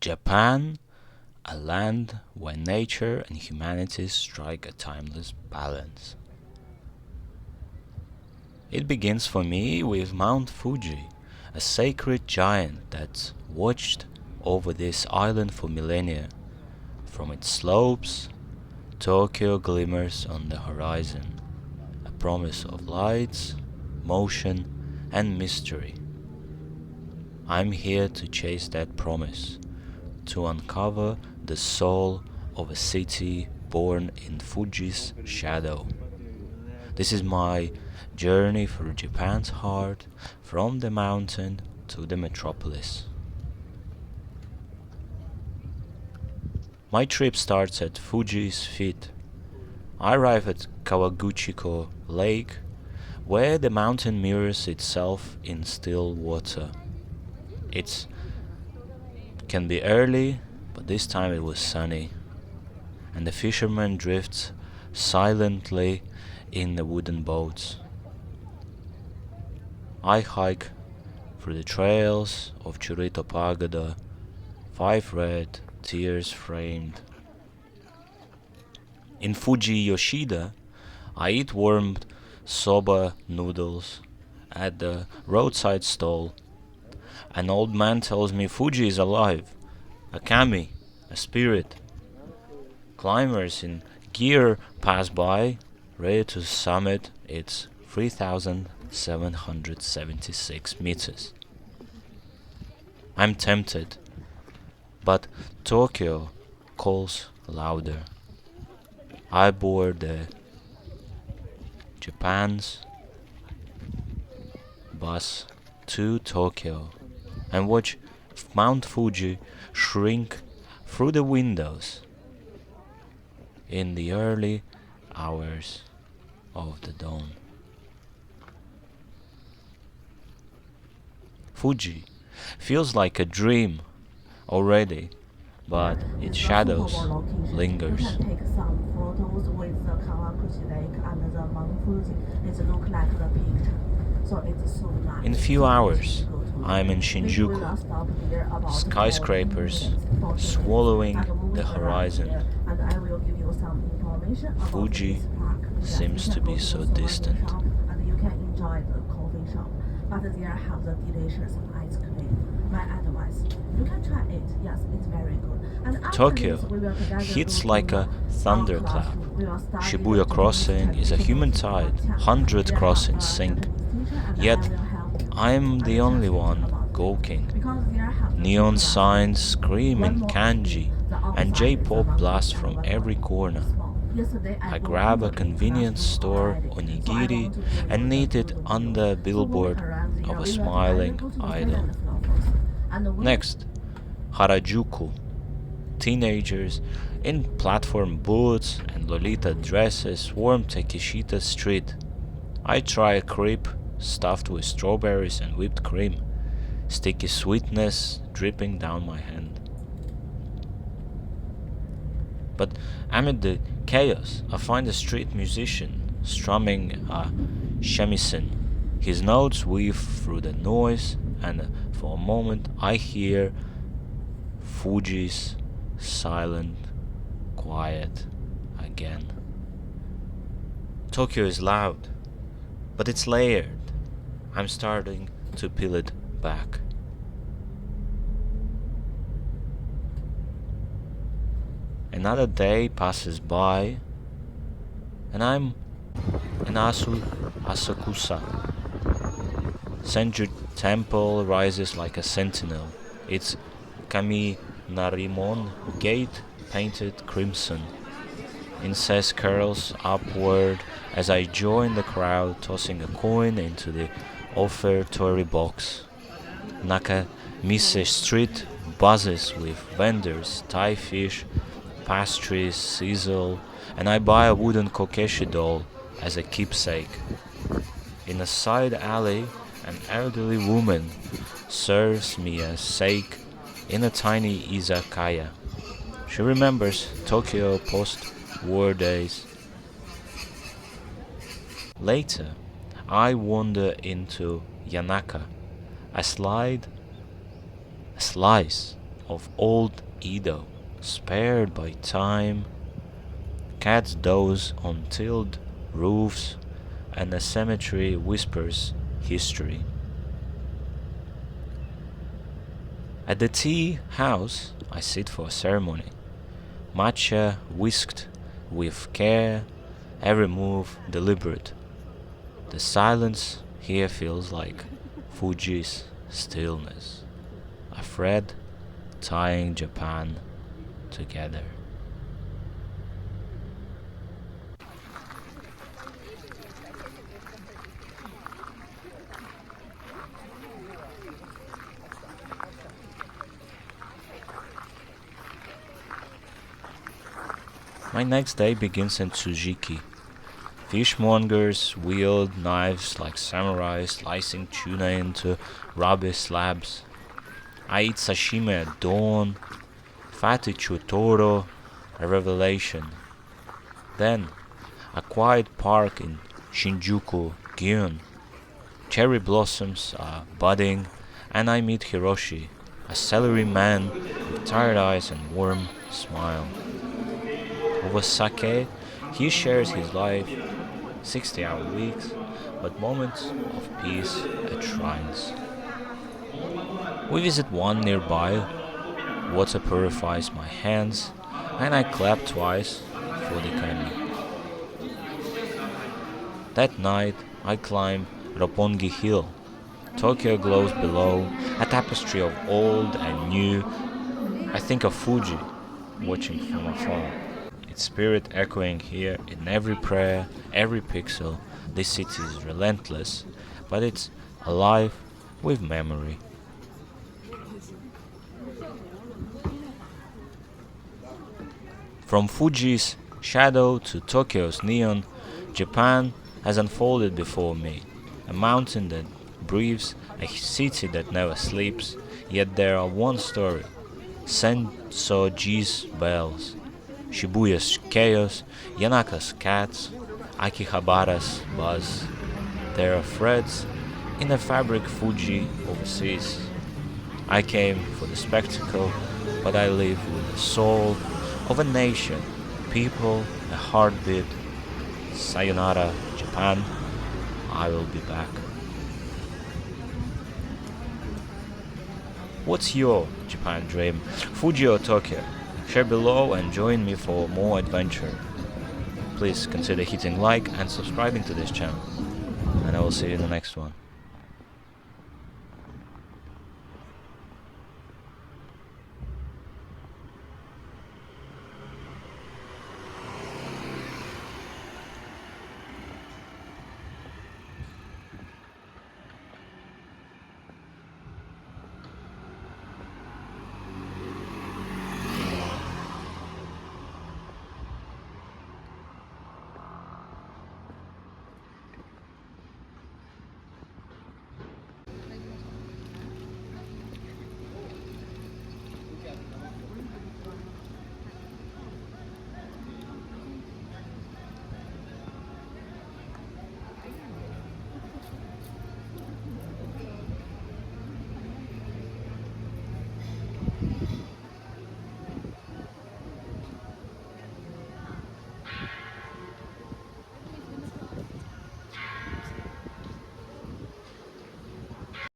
Japan, a land where nature and humanity strike a timeless balance. It begins for me with Mount Fuji, a sacred giant that's watched over this island for millennia. From its slopes, Tokyo glimmers on the horizon, a promise of lights, motion, and mystery. I'm here to chase that promise, to uncover the soul of a city born in Fuji's shadow. This is my journey through Japan's heart, from the mountain to the metropolis. My trip starts at Fuji's feet. I arrive at Kawaguchiko Lake, where the mountain mirrors itself in still water. It can be early, but this time it was sunny, and the fishermen drift silently in the wooden boats. I hike through the trails of Churito Pagoda, 5 red tears framed. In Fuji Yoshida, I eat warm soba noodles at the roadside stall. An old man tells me Fuji is alive, a kami, a spirit. Climbers in gear pass by, ready to summit its 3,776 meters. I'm tempted, but Tokyo calls louder. I board the Japan's bus to Tokyo and watch Mount Fuji shrink through the windows in the early hours of the dawn. Fuji feels like a dream already, but its shadows lingers. You can take some photos with the Kawaguchi Lake and the Mount Fuji. It looks like the picture. So it's so nice. In a few hours, I'm in Shinjuku, skyscrapers swallowing the horizon. And I will give you some information about Fuji this park. seems to be so distant. And you can enjoy the coffee shop. But there have the delicious ice cream. My advice, you can try it. Yes, it's very good. And after Tokyo this, we will together hits go like to a the thunderclap. classroom. We will study Shibuya the crossing is a human tide, 100 crossings sink. Yet I'm the only one gawking. Neon signs scream in kanji, and J-pop blasts from every corner. I grab a convenience store onigiri and knit it on the billboard of a smiling idol. Next, Harajuku. Teenagers in platform boots and Lolita dresses swarm Takeshita Street. I try a crepe stuffed with strawberries and whipped cream, sticky sweetness dripping down my hand. But amid the chaos, I find a street musician strumming a shamisen. His notes weave through the noise, and for a moment I hear Fuji's silent quiet again. Tokyo is loud, but it's layered. I'm starting to peel it back. Another day passes by, and I'm in Asakusa. Senju Temple rises like a sentinel, its Kami-Narimon gate painted crimson. Incense curls upward as I join the crowd, tossing a coin into the offertory box. Nakamise Street buzzes with vendors, Thai fish, pastries sizzle, and I buy a wooden kokeshi doll as a keepsake. In a side alley, an elderly woman serves me a sake in a tiny izakaya. She remembers Tokyo post-war days. Later, I wander into Yanaka, a slice of old Edo, spared by time. Cats doze on tiled roofs, and a cemetery whispers history. At the tea house, I sit for a ceremony. Matcha whisked with care, every move deliberate. The silence here feels like Fuji's stillness, a thread tying Japan together. My next day begins in Tsujiki. Fishmongers wield knives like samurais, slicing tuna into rubber slabs. I eat sashimi at dawn, fatty chutoro, a revelation. Then, a quiet park in Shinjuku, Gion. Cherry blossoms are budding, and I meet Hiroshi, a celery man with tired eyes and warm smile. Over sake, he shares his life, 60-hour weeks, but moments of peace at shrines. We visit one nearby, water purifies my hands, and I clap twice for the kami. That night, I climb Roppongi Hill. Tokyo glows below, a tapestry of old and new. I think of Fuji, watching from afar. Its spirit echoing here in every prayer, every pixel. This city is relentless, but it's alive with memory. From Fuji's shadow to Tokyo's neon, Japan has unfolded before me. A mountain that breathes, a city that never sleeps, yet there are one story. Sensoji's bells, Shibuya's chaos, Yanaka's cats, Akihabara's buzz. There are threads in the fabric Fuji overseas. I came for the spectacle, but I live with the soul of a nation, people, a heartbeat. Sayonara, Japan. I will be back. What's your Japan dream? Fuji or Tokyo? Share below and join me for more adventure. Please consider hitting like and subscribing to this channel. And I will see you in the next one.